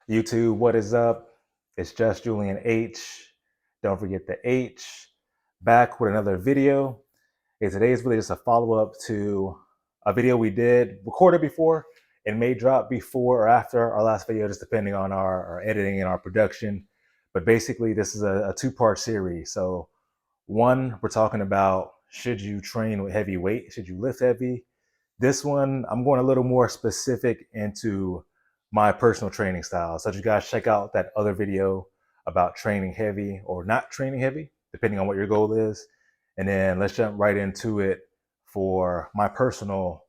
YouTube, what is up? It's just Julian H. Don't forget the H. Back with another video. And today's really just a follow-up to a video we did recorded before and may drop before or after our last video, just depending on our editing and our production. But basically, this is a two-part series. So one, we're talking about should you train with heavy weight? Should you lift heavy? This one, I'm going a little more specific into my personal training style. So you guys check out that other video about training heavy or not training heavy, depending on what your goal is. And then let's jump right into it for my personal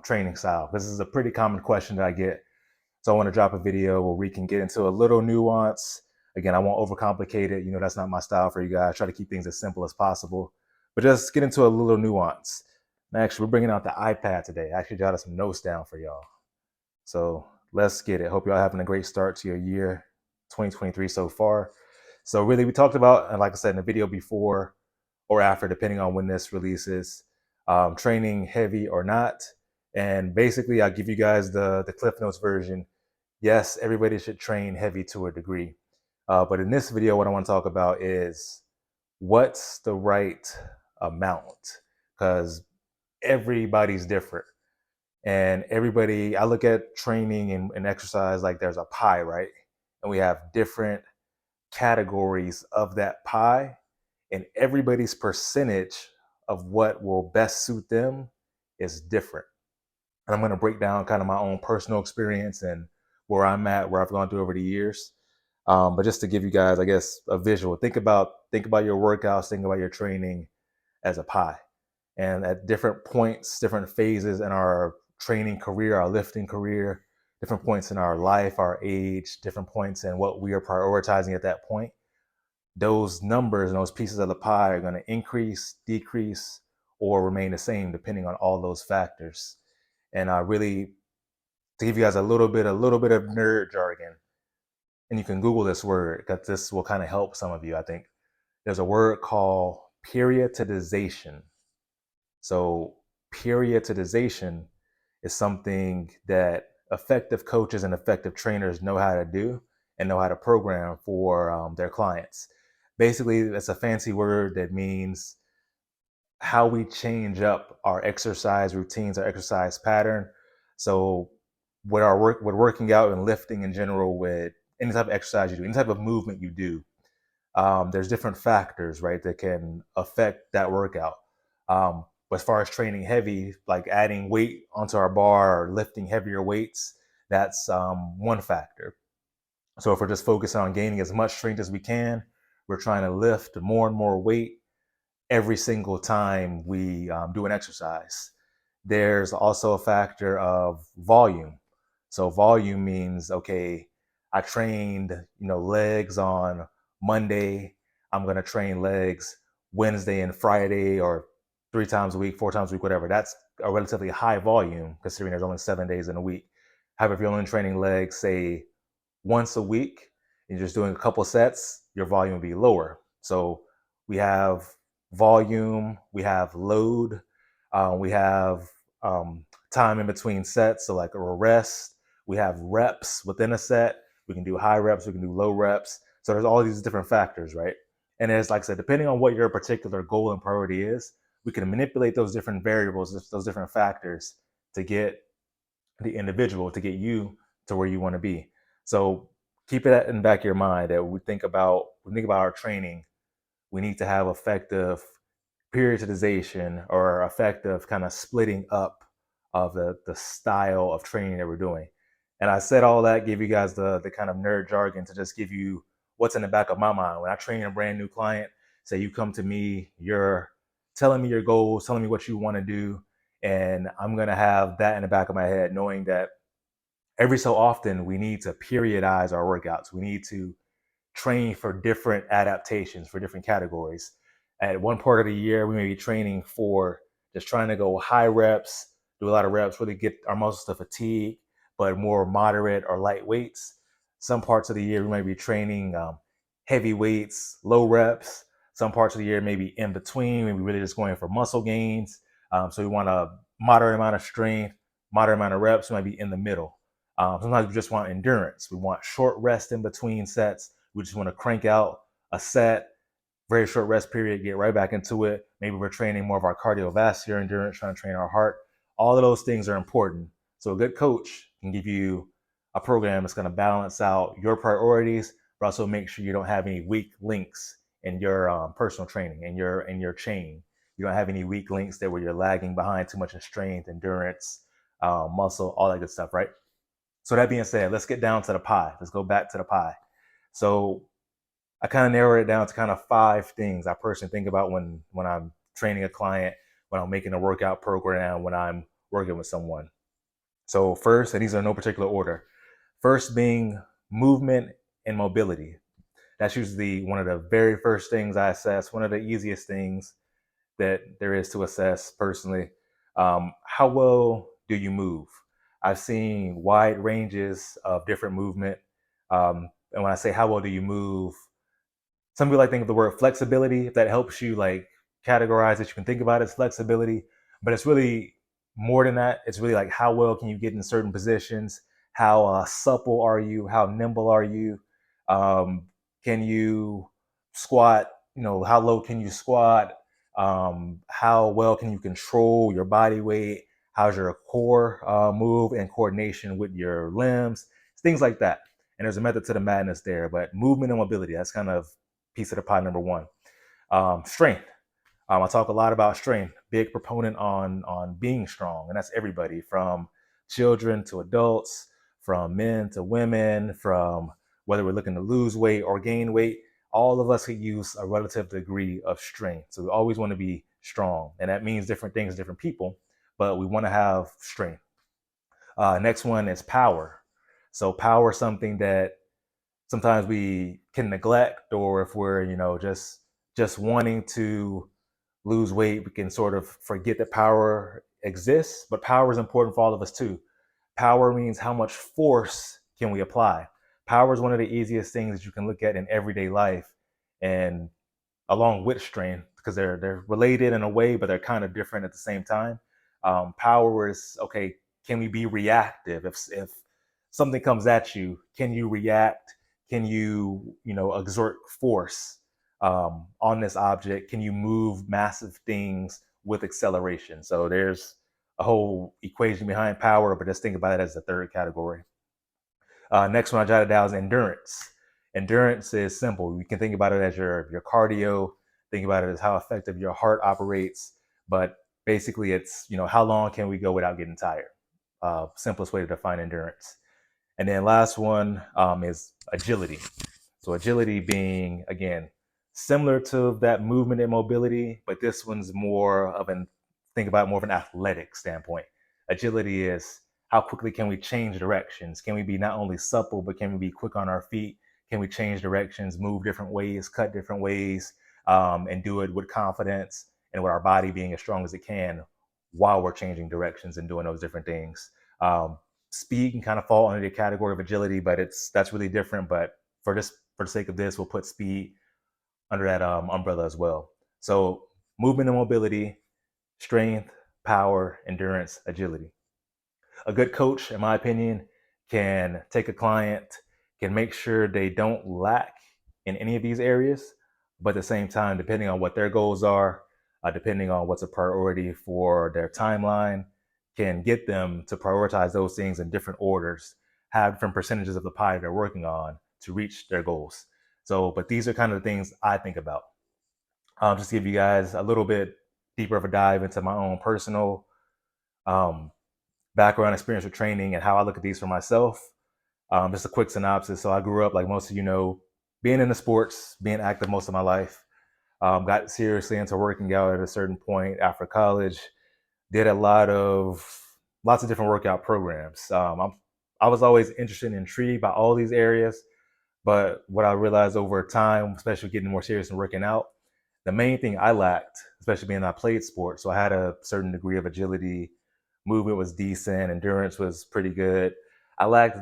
training style. This is a pretty common question that I get. So I want to drop a video where we can get into a little nuance. Again, I won't overcomplicate it. You know, that's not my style for you guys. Try to keep things as simple as possible, but just get into a little nuance. Actually, we're bringing out the iPad today. I actually jotted some notes down for y'all. So let's get it. Hope y'all having a great start to your year 2023 so far. So really, we talked about, and like I said in the video before or after, depending on when this releases, training heavy or not. And basically, I'll give you guys the Cliff Notes version. Yes, everybody should train heavy to a degree. But in this video, what I want to talk about is what's the right amount, because everybody's different. And everybody, I look at training and exercise like there's a pie, right? And we have different categories of that pie, and everybody's percentage of what will best suit them is different. And I'm going to break down kind of my own personal experience and where I'm at, where I've gone through over the years. But just to give you guys, I guess, a visual, think about your workouts, think about your training as a pie. And at different points, different phases in our training career, our lifting career, different points in our life, our age, different points in what we are prioritizing at that point, those numbers and those pieces of the pie are going to increase, decrease, or remain the same depending on all those factors. And I really, to give you guys a little bit of nerd jargon, and you can Google this word because this will kind of help some of you, I think. There's a word called periodization. So periodization is something that effective coaches and effective trainers know how to do and know how to program for their clients. Basically, that's a fancy word that means how we change up our exercise routines, our exercise pattern. So with working out and lifting in general, with any type of exercise you do, any type of movement you do, there's different factors, right, that can affect that workout. But as far as training heavy, like adding weight onto our bar or lifting heavier weights, that's one factor. So if we're just focusing on gaining as much strength as we can, we're trying to lift more and more weight every single time we do an exercise. There's also a factor of volume. So volume means, okay, I trained, legs on Monday. I'm going to train legs Wednesday and Friday, or 3 times a week, 4 times a week, whatever. That's a relatively high volume considering there's only 7 days in a week. However, if you're only training legs, say once a week, and you're just doing a couple sets, your volume will be lower. So we have volume, we have load, we have time in between sets, so like a rest. We have reps within a set. We can do high reps, we can do low reps. So there's all these different factors, right? And as like I said, depending on what your particular goal and priority is, we can manipulate those different variables, those different factors to get the individual, to get you to where you want to be. So keep it in the back of your mind that we think about our training, we need to have effective periodization or effective kind of splitting up of the style of training that we're doing. And I said all that, give you guys the kind of nerd jargon to just give you what's in the back of my mind. When I train a brand new client, say you come to me, you're telling me your goals, telling me what you want to do, and I'm going to have that in the back of my head, knowing that every so often we need to periodize our workouts. We need to train for different adaptations, for different categories. At one part of the year, we may be training for just trying to go high reps, do a lot of reps, really get our muscles to fatigue, but more moderate or light weights. Some parts of the year, we might be training heavy weights, low reps. Some parts of the year, maybe in between, maybe really just going for muscle gains. So we want a moderate amount of strength, moderate amount of reps, we might be in the middle. Sometimes we just want endurance. We want short rest in between sets. We just want to crank out a set, very short rest period, get right back into it. Maybe we're training more of our cardiovascular endurance, trying to train our heart. All of those things are important. So a good coach can give you a program that's going to balance out your priorities, but also make sure you don't have any weak links in your personal training and your chain. You don't have any weak links there where you're lagging behind too much in strength, endurance, muscle, all that good stuff, right? So that being said, let's get down to the pie. Let's go back to the pie. So I kind of narrowed it down to kind of 5 things I personally think about when I'm training a client, when I'm making a workout program, when I'm working with someone. So first, and these are in no particular order, first being movement and mobility. That's usually one of the very first things I assess, one of the easiest things that there is to assess personally. How well do you move? I've seen wide ranges of different movement. And when I say how well do you move, some people like think of the word flexibility. If that helps you like categorize it, you can think about it as flexibility, but it's really more than that. It's really like how well can you get in certain positions? How supple are you? How nimble are you? Um, can you squat? How low can you squat? How well can you control your body weight? How's your core move and coordination with your limbs? Things like that. And there's a method to the madness there, but movement and mobility, that's kind of piece of the pie number one. Strength. I talk a lot about strength. Big proponent on being strong, and that's everybody from children to adults, from men to women, from whether we're looking to lose weight or gain weight. All of us could use a relative degree of strength. So we always want to be strong, and that means different things to different people, but we want to have strength. Next one is power. So power is something that sometimes we can neglect, or if we're just wanting to lose weight, we can sort of forget that power exists. But power is important for all of us too. Power means how much force can we apply. Power is one of the easiest things that you can look at in everyday life, and along with strength, because they're related in a way, but they're kind of different at the same time. Power is, okay, can we be reactive? If something comes at you, can you react? Can you exert force on this object? Can you move massive things with acceleration? So there's a whole equation behind power, but just think about it as the third category. Next one I jotted down is endurance. Endurance is simple. You can think about it as your cardio. Think about it as how effective your heart operates. But basically, it's how long can we go without getting tired? Simplest way to define endurance. And then last one is agility. So agility being, again, similar to that movement and mobility, but this one's think about more of an athletic standpoint. Agility is how quickly can we change directions? Can we be not only supple, but can we be quick on our feet? Can we change directions, move different ways, cut different ways, and do it with confidence and with our body being as strong as it can while we're changing directions and doing those different things? Speed can kind of fall under the category of agility, but that's really different. But for the sake of this, we'll put speed under that umbrella as well. So movement and mobility, strength, power, endurance, agility. A good coach, in my opinion, can take a client, can make sure they don't lack in any of these areas, but at the same time, depending on what their goals are, depending on what's a priority for their timeline, can get them to prioritize those things in different orders, have different percentages of the pie they're working on to reach their goals. So, but these are kind of the things I think about. Just to give you guys a little bit deeper of a dive into my own personal um, background, experience with training, and how I look at these for myself. Just a quick synopsis. So I grew up, like most of you know, being in the sports, being active most of my life. Got seriously into working out at a certain point after college. Did lots of different workout programs. I was always interested and intrigued by all these areas, but what I realized over time, especially getting more serious and working out, the main thing I lacked, especially being I played sports, so I had a certain degree of agility, movement was decent, endurance was pretty good. I lacked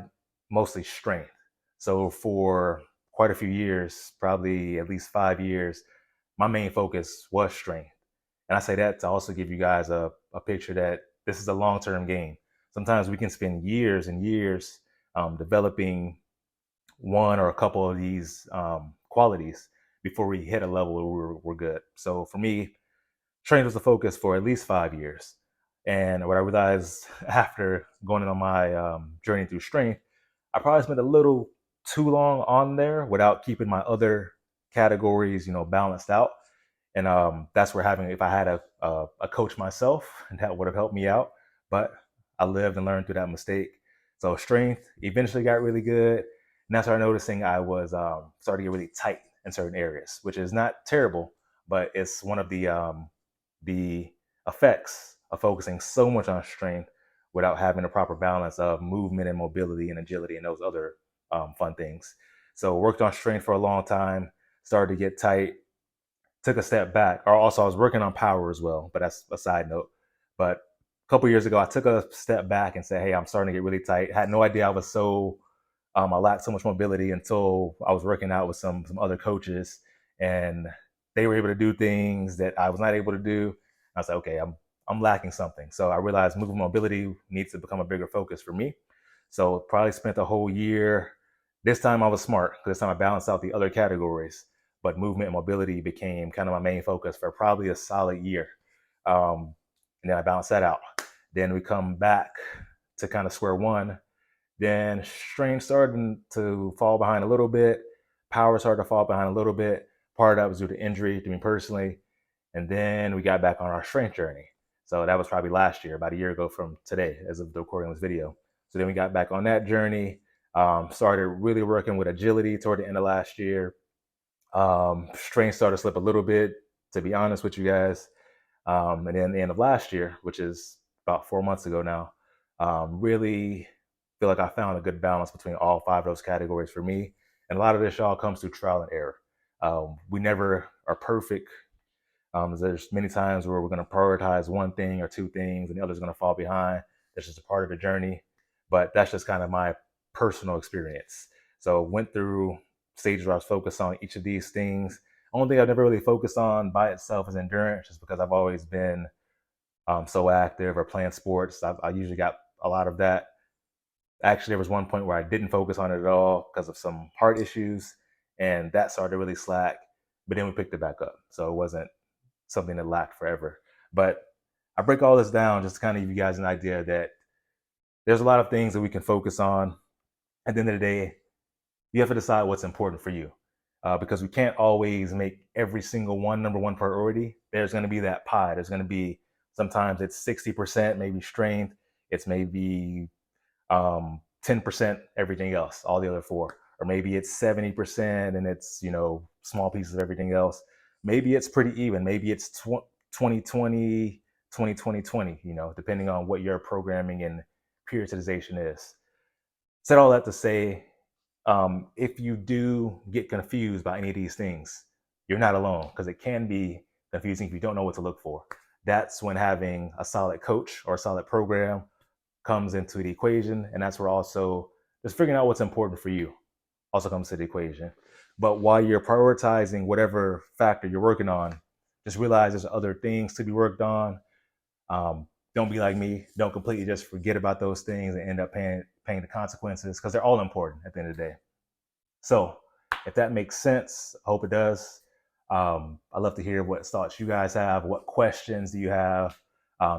mostly strength. So for quite a few years, probably at least 5 years, my main focus was strength. And I say that to also give you guys a picture that this is a long-term game. sometimes we can spend years and years developing one or a couple of these qualities before we hit a level where we're good. So for me, strength was the focus for at least 5 years. And what I realized after going on my journey through strength, I probably spent a little too long on there without keeping my other categories, balanced out. And that's where if I had a coach myself, that would have helped me out. But I lived and learned through that mistake. So strength eventually got really good. And I started noticing I was starting to get really tight in certain areas, which is not terrible, but it's one of the effects of focusing so much on strength without having a proper balance of movement and mobility and agility and those other fun things. So worked on strength for a long time, started to get tight, took a step back. Or also I was working on power as well, but that's a side note. But a couple years ago, I took a step back and said, hey, I'm starting to get really tight. Had no idea I was I lacked so much mobility until I was working out with some other coaches, and they were able to do things that I was not able to do. I was like, okay, I'm lacking something. So I realized movement mobility needs to become a bigger focus for me. So probably spent the whole year. This time I was smart because this time I balanced out the other categories, but movement and mobility became kind of my main focus for probably a solid year. And then I balanced that out. Then we come back to kind of square one. Then strength started to fall behind a little bit. Power started to fall behind a little bit. Part of that was due to injury to me personally. And then we got back on our strength journey. So that was probably last year, about a year ago from today, as of the recording of this video. So then we got back on that journey. Started really working with agility toward the end of last year. Strength started to slip a little bit, to be honest with you guys. And then the end of last year, which is about 4 months ago now, really feel like I found a good balance between all five of those categories for me. And a lot of this, y'all, comes through trial and error. We never are perfect. There's many times where we're going to prioritize one thing or two things and the other's going to fall behind. That's just a part of the journey. But that's just kind of my personal experience. So went through stages where I was focused on each of these things. Only thing I've never really focused on by itself is endurance, just because I've always been so active or playing sports. I usually got a lot of that. Actually, there was one point where I didn't focus on it at all because of some heart issues, and that started to really slack. But then we picked it back up, so it wasn't something that lacked forever. But I break all this down just to kind of give you guys an idea that there's a lot of things that we can focus on. At the end of the day, you have to decide what's important for you, because we can't always make every single one number one priority. There's going to be that pie. There's going to be sometimes it's 60% maybe strength. It's maybe 10% everything else, all the other four. Or maybe it's 70% and it's, small pieces of everything else. Maybe it's pretty even. Maybe it's 2020, 2020, depending on what your programming and periodization is. Said all that to say, if you do get confused by any of these things, you're not alone, because it can be confusing if you don't know what to look for. That's when having a solid coach or a solid program comes into the equation. And that's where also just figuring out what's important for you also comes to the equation. But while you're prioritizing whatever factor you're working on, just realize there's other things to be worked on. Don't be like me. Don't completely just forget about those things and end up paying the consequences, because they're all important at the end of the day. So if that makes sense, I hope it does. I'd love to hear what thoughts you guys have. What questions do you have?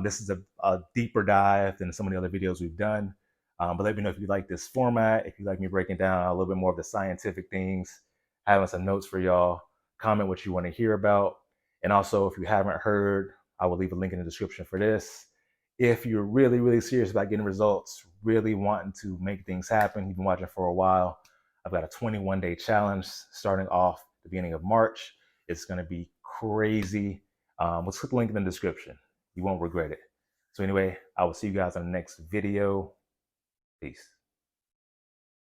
This is a deeper dive than some of the other videos we've done. But let me know if you like this format, if you like me breaking down a little bit more of the scientific things, having some notes for y'all. Comment what you want to hear about. And also, if you haven't heard, I will leave a link in the description for this. If you're really, really serious about getting results, really wanting to make things happen, you've been watching for a while, I've got a 21-day challenge starting off the beginning of March. It's going to be crazy. Let's click the link in the description. You won't regret it. So anyway, I will see you guys on the next video. Peace.